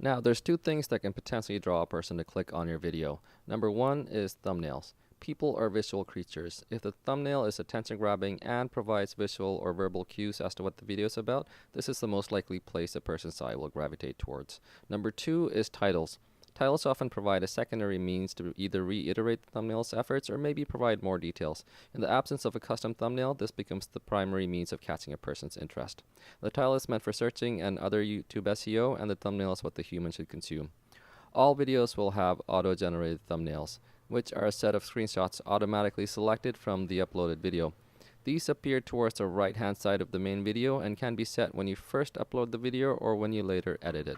Now, there's two things that can potentially draw a person to click on your video. Number one is thumbnails. People are visual creatures. If the thumbnail is attention grabbing and provides visual or verbal cues as to what the video is about, this is the most likely place a person's eye will gravitate towards. Number two is titles. Titles often provide a secondary means to either reiterate the thumbnail's efforts or maybe provide more details. In the absence of a custom thumbnail, this becomes the primary means of catching a person's interest. The title is meant for searching and other YouTube SEO, and the thumbnail is what the human should consume. All videos will have auto-generated thumbnails, which are a set of screenshots automatically selected from the uploaded video. These appear towards the right-hand side of the main video and can be set when you first upload the video or when you later edit it.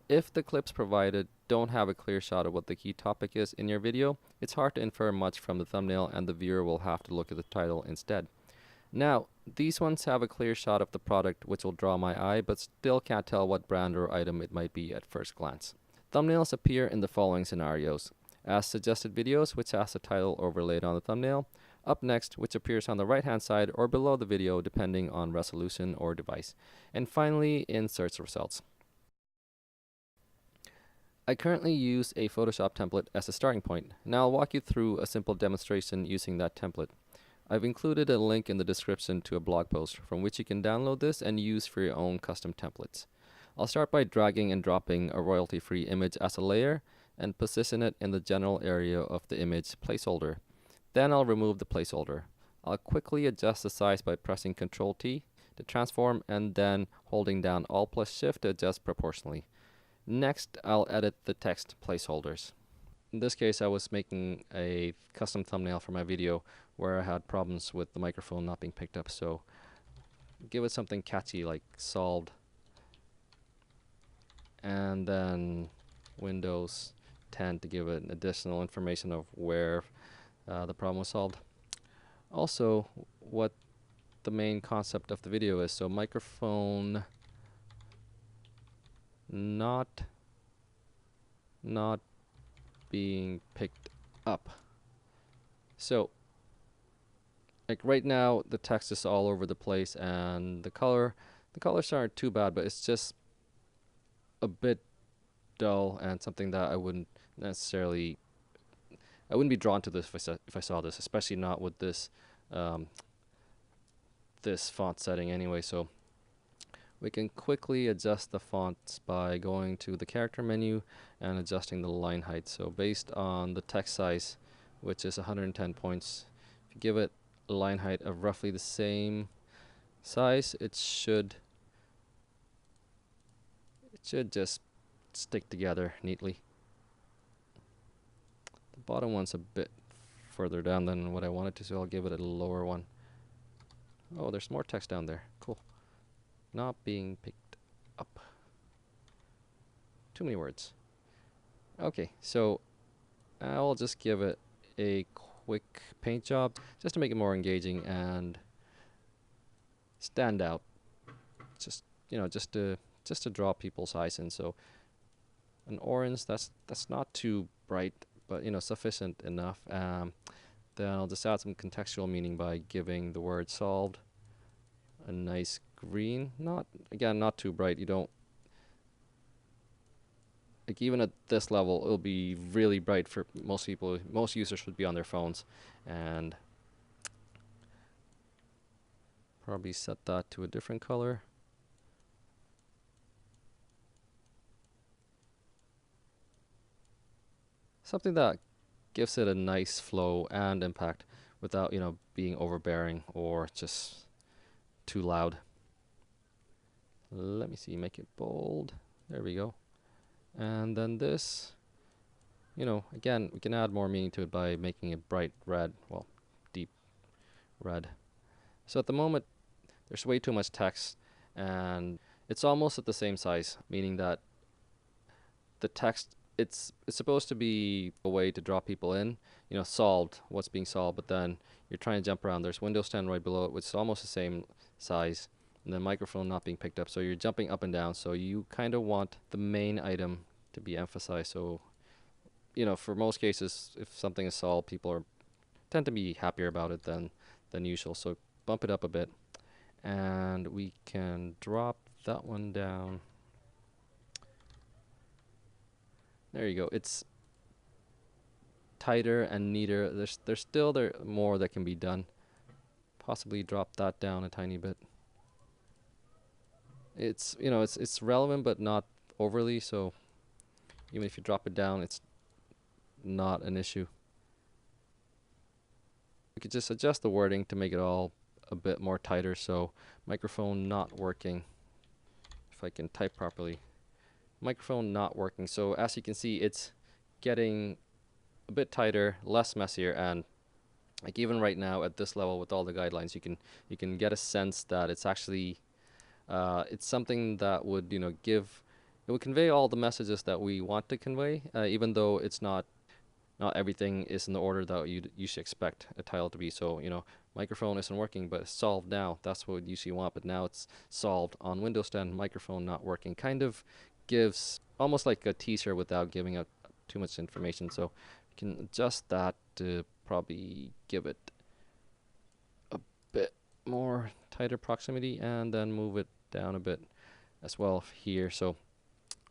If the clips provided don't have a clear shot of what the key topic is in your video, it's hard to infer much from the thumbnail and the viewer will have to look at the title instead. Now, these ones have a clear shot of the product which will draw my eye, but still can't tell what brand or item it might be at first glance. Thumbnails appear in the following scenarios: as suggested videos, which has the title overlaid on the thumbnail; up next, which appears on the right hand side or below the video depending on resolution or device; and finally in search results. I currently use a Photoshop template as a starting point. Now I'll walk you through a simple demonstration using that template. I've included a link in the description to a blog post from which you can download this and use for your own custom templates. I'll start by dragging and dropping a royalty-free image as a layer and position it in the general area of the image placeholder. Then I'll remove the placeholder. I'll quickly adjust the size by pressing Ctrl T to transform and then holding down Alt plus Shift to adjust proportionally. Next, I'll edit the text placeholders. In this case, I was making a custom thumbnail for my video where I had problems with the microphone not being picked up, so give it something catchy like solved, and then Windows 10 to give it additional information of where the problem was solved. Also, what the main concept of the video is, so microphone not being picked up. So like right now the text is all over the place and the colors aren't too bad, but it's just a bit dull and something that I wouldn't be drawn to this if I saw this, especially not with this this font setting anyway. So we can quickly adjust the fonts by going to the character menu and adjusting the line height. So based on the text size, which is 110 points, if you give it a line height of roughly the same size, it should just stick together neatly. The bottom one's a bit further down than what I wanted to, so I'll give it a lower one. Oh, there's more text down there. Cool. Not being picked up. Too many words. Okay, so I'll just give it a quick paint job just to make it more engaging and stand out. Just to draw people's eyes in. So an orange, that's not too bright, but sufficient enough. Then I'll just add some contextual meaning by giving the word solved a nice green. Not too bright. You don't like, even at this level it'll be really bright for most people. Most users would be on their phones, and probably set that to a different color. Something that gives it a nice flow and impact without being overbearing or just too loud. Let me see, make it bold. There we go. And then this, again, we can add more meaning to it by making it bright red, well, deep red. So at the moment, there's way too much text, and it's almost at the same size, meaning that the text, it's supposed to be a way to draw people in, solved, what's being solved, but then you're trying to jump around. There's Windows 10 right below it, which is almost the same size, and the microphone not being picked up, so you're jumping up and down. So you kind of want the main item to be emphasized. So for most cases, if something is solved, people tend to be happier about it than usual. So bump it up a bit, and we can drop that one down There you go. It's tighter and neater. There's still more that can be done. Possibly drop that down a tiny bit. It's, you know, it's relevant but not overly, so even if you drop it down, it's not an issue. We could just adjust the wording to make it all a bit more tighter. So microphone not working. If I can type properly. Microphone not working. So as you can see, it's getting a bit tighter, less messier, and like even right now at this level with all the guidelines, you can get a sense that it's actually it's something that would, you know, it would convey all the messages that we want to convey, even though it's not everything is in the order that you should expect a title to be. So, you know, microphone isn't working, but it's solved now. That's what you usually want, but now it's solved on Windows 10. Microphone not working. Kind of gives almost like a teaser without giving out too much information. So you can adjust that to probably give it a bit more tighter proximity, and then move it down a bit as well here. So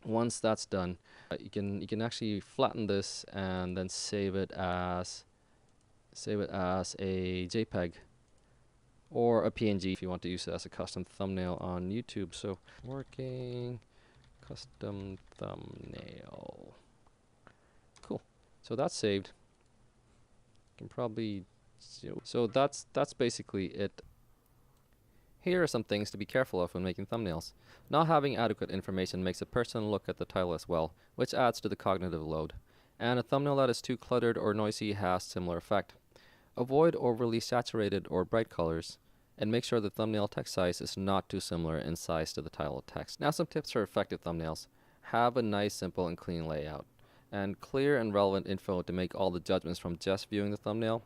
once that's done, you can actually flatten this and then save it as a JPEG or a PNG if you want to use it as a custom thumbnail on YouTube. So working custom thumbnail. Cool. So that's saved. You can probably so that's basically it. Here are some things to be careful of when making thumbnails. Not having adequate information makes a person look at the title as well, which adds to the cognitive load. And a thumbnail that is too cluttered or noisy has similar effect. Avoid overly saturated or bright colors, and make sure the thumbnail text size is not too similar in size to the title text. Now some tips for effective thumbnails. Have a nice, simple, and clean layout, and clear and relevant info to make all the judgments from just viewing the thumbnail,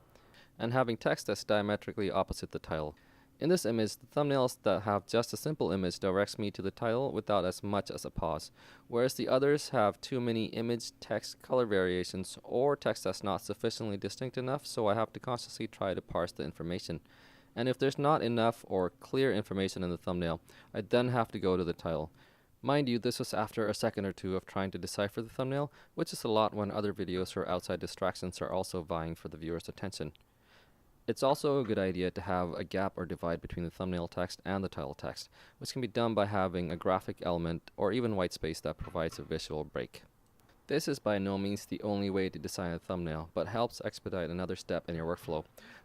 and having text that's diametrically opposite the title. In this image, the thumbnails that have just a simple image directs me to the title without as much as a pause, whereas the others have too many image, text, color variations, or text that's not sufficiently distinct enough, so I have to constantly try to parse the information. And if there's not enough or clear information in the thumbnail, I then have to go to the title. Mind you, this was after a second or two of trying to decipher the thumbnail, which is a lot when other videos or outside distractions are also vying for the viewer's attention. It's also a good idea to have a gap or divide between the thumbnail text and the title text, which can be done by having a graphic element or even white space that provides a visual break. This is by no means the only way to design a thumbnail, but helps expedite another step in your workflow.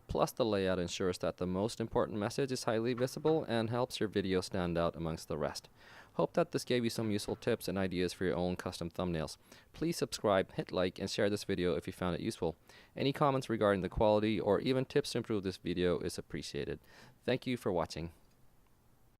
Plus, the layout ensures that the most important message is highly visible and helps your video stand out amongst the rest. Hope that this gave you some useful tips and ideas for your own custom thumbnails. Please subscribe, hit like, and share this video if you found it useful. Any comments regarding the quality or even tips to improve this video is appreciated. Thank you for watching.